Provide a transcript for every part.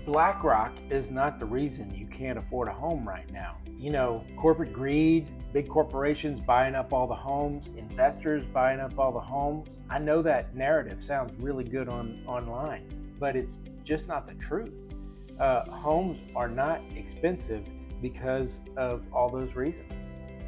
BlackRock is not the reason you can't afford a home right now. Corporate greed, big corporations buying up all the homes, investors buying up all the homes. I know that narrative sounds really good online, but it's just not the truth. Homes are not expensive because of all those reasons.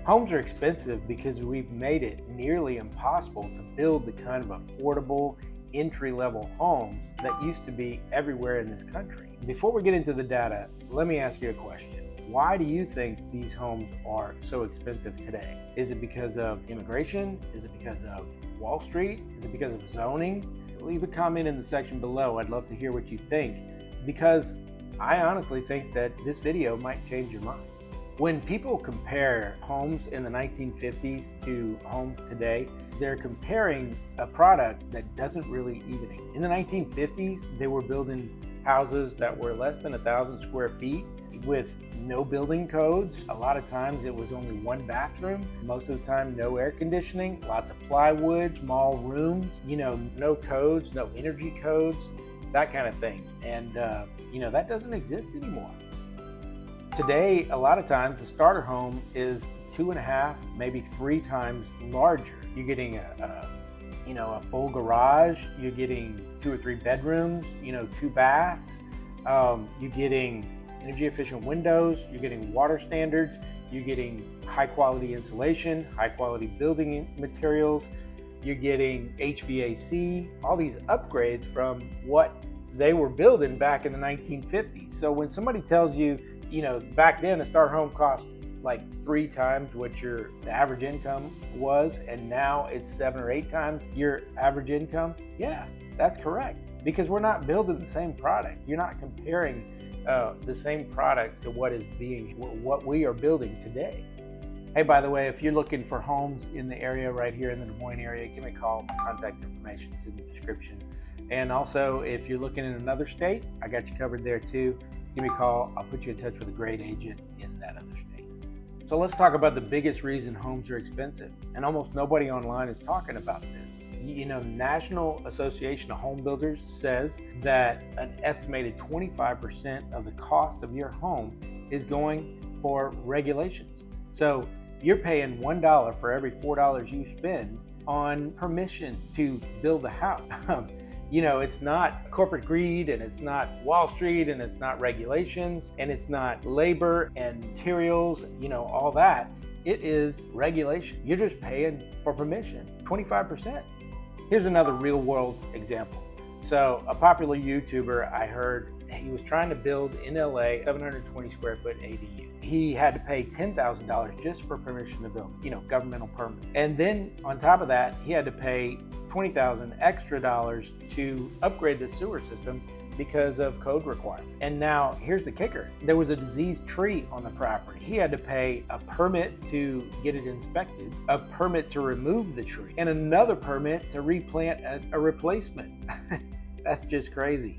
Homes are expensive because we've made it nearly impossible to build the kind of affordable entry-level homes that used to be everywhere in this country. Before we get into the data, let me ask you a question. Why do you think these homes are so expensive today? Is it because of immigration? Is it because of Wall Street? Is it because of zoning? Leave a comment in the section below. I'd love to hear what you think, because I honestly think that this video might change your mind. When people compare homes in the 1950s to homes today, they're comparing a product that doesn't really even exist. In the 1950s, they were building houses that were less than 1,000 square feet with no building codes. A lot of times it was only one bathroom. Most of the time, no air conditioning, lots of plywood, small rooms, no codes, no energy codes, that kind of thing. And, that doesn't exist anymore. Today, a lot of times, the starter home is 2.5, maybe 3 times larger. You're getting a full garage. You're getting 2 or 3 bedrooms. 2 baths. You're getting energy efficient windows. You're getting water standards. You're getting high quality insulation, high quality building materials. You're getting HVAC. All these upgrades from what they were building back in the 1950s. So when somebody tells you, back then a starter home cost like 3 times what your average income was, and now it's 7 or 8 times your average income, yeah, that's correct. Because we're not building the same product. You're not comparing the same product to what we are building today. Hey, by the way, if you're looking for homes in the area right here in the Des Moines area, give me a call. My contact information is in the description. And also, if you're looking in another state, I got you covered there too. Give me a call. I'll put you in touch with a great agent in that other state. So let's talk about the biggest reason homes are expensive. And almost nobody online is talking about this. National Association of Home Builders says that an estimated 25% of the cost of your home is going for regulations. So you're paying $1 for every $4 you spend on permission to build a house. It's not corporate greed, and it's not Wall Street, and it's not regulations, and it's not labor and materials, all that. It is regulation. You're just paying for permission, 25%. Here's another real world example. So a popular YouTuber, I heard, he was trying to build in LA 720 square foot ADU. He had to pay $10,000 just for permission to build, governmental permit. And then on top of that, he had to pay $20,000 extra to upgrade the sewer system because of code requirements. And now here's the kicker. There was a diseased tree on the property. He had to pay a permit to get it inspected, a permit to remove the tree, and another permit to replant a replacement. That's just crazy.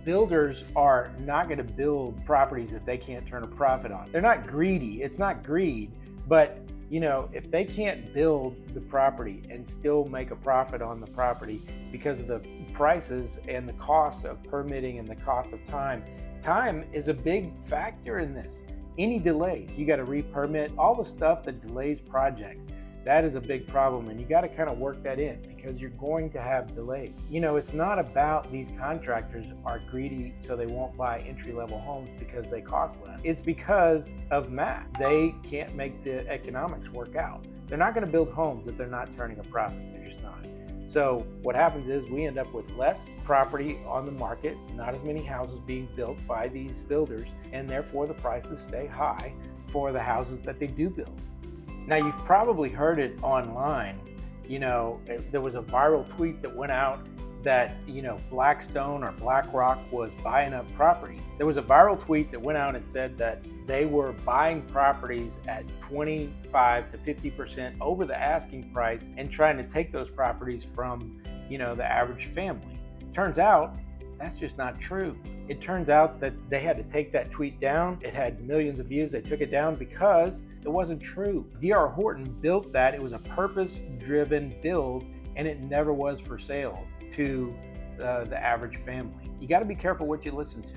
Builders are not going to build properties that they can't turn a profit on. They're not greedy. It's not greed, but if they can't build the property and still make a profit on the property because of the prices and the cost of permitting and the cost of time is a big factor in this. Any delays, you got to re-permit, all the stuff that delays projects. That is a big problem, and you got to kind of work that in because you're going to have delays. It's not about these contractors are greedy so they won't buy entry-level homes because they cost less. It's because of math. They can't make the economics work out. They're not going to build homes if they're not turning a profit. They're just not. So what happens is we end up with less property on the market, not as many houses being built by these builders, and therefore the prices stay high for the houses that they do build. Now, you've probably heard it online. There was a viral tweet that went out that, Blackstone or BlackRock was buying up properties. There was a viral tweet that went out and said that they were buying properties at 25 to 50% over the asking price and trying to take those properties from, the average family. Turns out that's just not true. It turns out that they had to take that tweet down. It had millions of views. They took it down because it wasn't true. D.R. Horton built that. It was a purpose-driven build, and it never was for sale to the average family. You got to be careful what you listen to.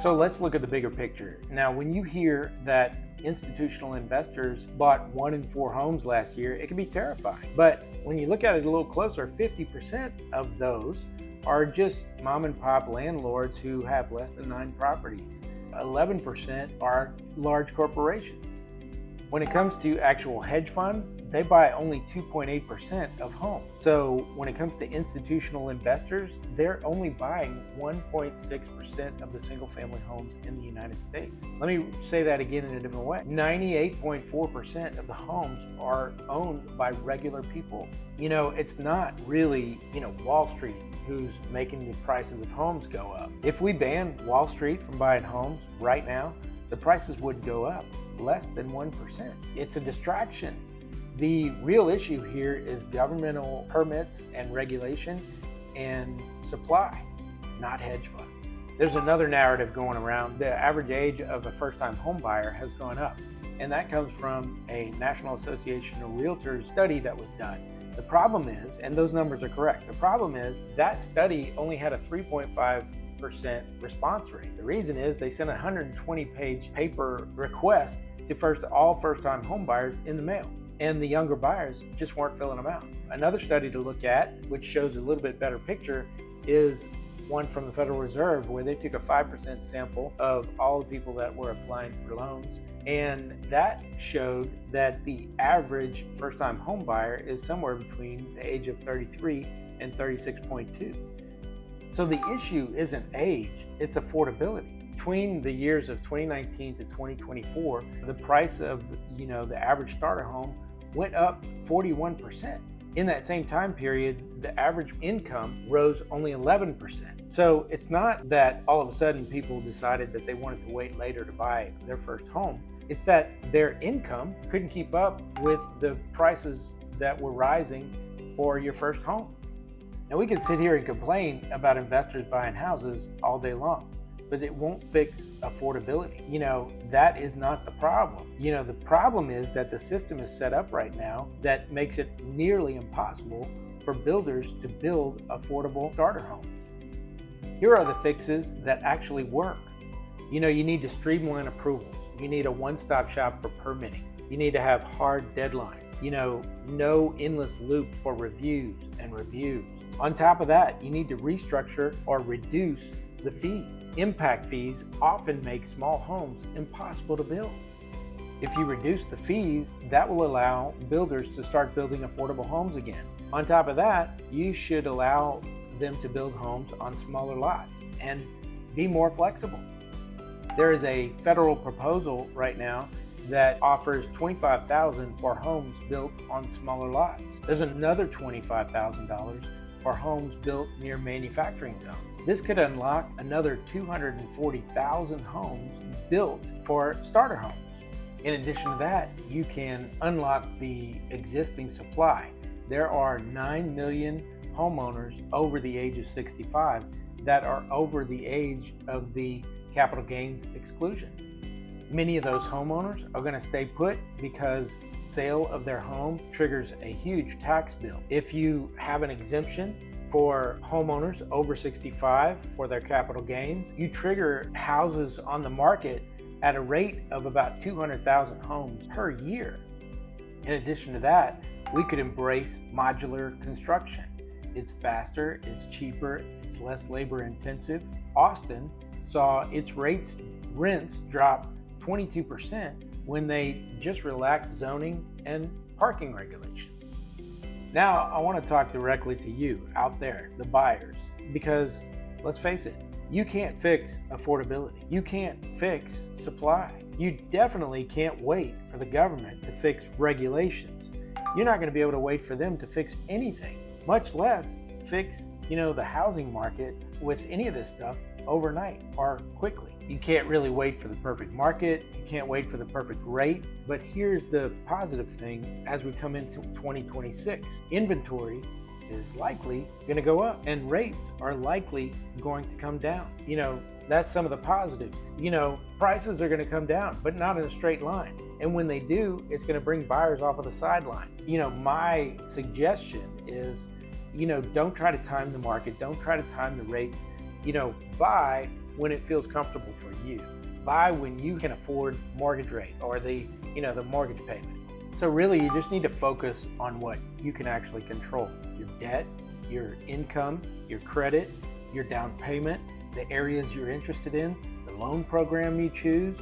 So let's look at the bigger picture. Now, when you hear that institutional investors bought 1 in 4 homes last year, it can be terrifying. But when you look at it a little closer, 50% of those are just mom and pop landlords who have less than 9 properties. 11% are large corporations. When it comes to actual hedge funds, they buy only 2.8% of homes. So when it comes to institutional investors, they're only buying 1.6% of the single family homes in the United States. Let me say that again in a different way. 98.4% of the homes are owned by regular people. It's not really, Wall Street who's making the prices of homes go up. If we banned Wall Street from buying homes right now, the prices would go up less than 1%. It's a distraction. The real issue here is governmental permits and regulation and supply, not hedge funds. There's another narrative going around. The average age of a first-time home buyer has gone up, and that comes from a National Association of Realtors study that was done. The problem is, and those numbers are correct, the problem is that study only had a 3.5% response rate. The reason is they sent a 120-page paper request to all first-time home buyers in the mail, and the younger buyers just weren't filling them out. Another study to look at, which shows a little bit better picture, is one from the Federal Reserve, where they took a 5% sample of all the people that were applying for loans, and that showed that the average first-time home buyer is somewhere between the age of 33 and 36.2. So the issue isn't age, it's affordability. Between the years of 2019 to 2024, the price of the average starter home went up 41%. In that same time period, the average income rose only 11%. So it's not that all of a sudden people decided that they wanted to wait later to buy their first home. It's that their income couldn't keep up with the prices that were rising for your first home. Now, we can sit here and complain about investors buying houses all day long, but it won't fix affordability. That is not the problem. The problem is that the system is set up right now that makes it nearly impossible for builders to build affordable starter homes. Here are the fixes that actually work. You need to streamline approvals. You need a one-stop shop for permitting. You need to have hard deadlines. No endless loop for reviews and reviews. On top of that, you need to restructure or reduce the fees. Impact fees often make small homes impossible to build. If you reduce the fees, that will allow builders to start building affordable homes again. On top of that, you should allow them to build homes on smaller lots and be more flexible. There is a federal proposal right now that offers $25,000 for homes built on smaller lots. There's another $25,000 for homes built near manufacturing zones. This could unlock another 240,000 homes built for starter homes. In addition to that, you can unlock the existing supply. There are 9 million homeowners over the age of 65 that are over the age of the capital gains exclusion. Many of those homeowners are going to stay put because sale of their home triggers a huge tax bill. If you have an exemption for homeowners over 65 for their capital gains, you trigger houses on the market at a rate of about 200,000 homes per year. In addition to that, we could embrace modular construction. It's faster, it's cheaper, it's less labor intensive. Austin saw its rents drop 22% when they just relaxed zoning and parking regulations. Now, I want to talk directly to you out there, the buyers, because let's face it, you can't fix affordability. You can't fix supply. You definitely can't wait for the government to fix regulations. You're not going to be able to wait for them to fix anything, much less fix, the housing market with any of this stuff overnight or quickly. You can't really wait for the perfect market. You can't wait for the perfect rate. But here's the positive thing as we come into 2026. Inventory is likely going to go up and rates are likely going to come down. That's some of the positives. Prices are going to come down, but not in a straight line. And when they do, it's going to bring buyers off of the sideline. My suggestion is, don't try to time the market. Don't try to time the rates. Buy when it feels comfortable for you. Buy when you can afford mortgage rate or the mortgage payment. So really, you just need to focus on what you can actually control: your debt, your income, your credit, your down payment, the areas you're interested in, the loan program you choose.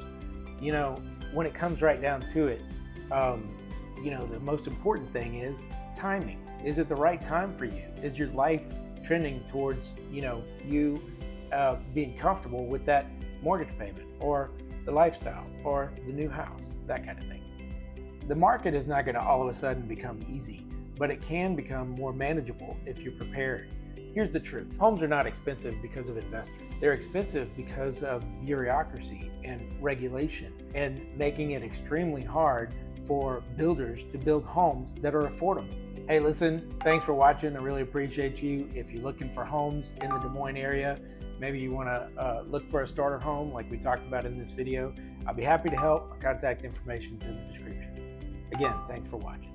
When it comes right down to it, the most important thing is timing. Is it the right time for you? Is your life trending towards, you being comfortable with that mortgage payment or the lifestyle or the new house, that kind of thing? The market is not going to all of a sudden become easy, but it can become more manageable if you're prepared. Here's the truth. Homes are not expensive because of investors. They're expensive because of bureaucracy and regulation and making it extremely hard for builders to build homes that are affordable. Hey, listen, thanks for watching. I really appreciate you. If you're looking for homes in the Des Moines area, maybe you want to look for a starter home like we talked about in this video, I'll be happy to help. My contact information is in the description. Again, thanks for watching.